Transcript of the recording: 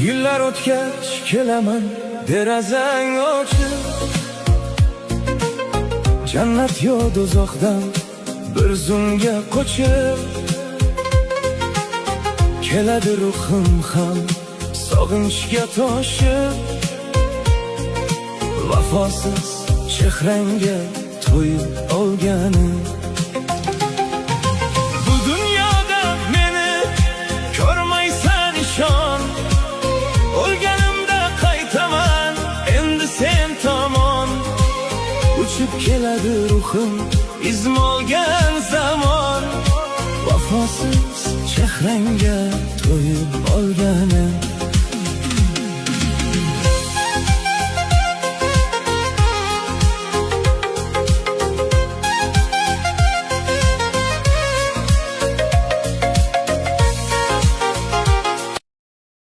Yillar o'tgach kelaman derazang ochib, jannat yo do'zaxdan bir zumga qochib, keladi ruhim ham sog'inchga toshib, vafosiz chehrangga to'yib olgani. Bu dunyoda meni ko'rmaysan ishon, o'lganimda qaytaman endi sen tomon. Uchib keladi ruhim izm olgan zamon, vafosiz chehrangga to'yib olgan.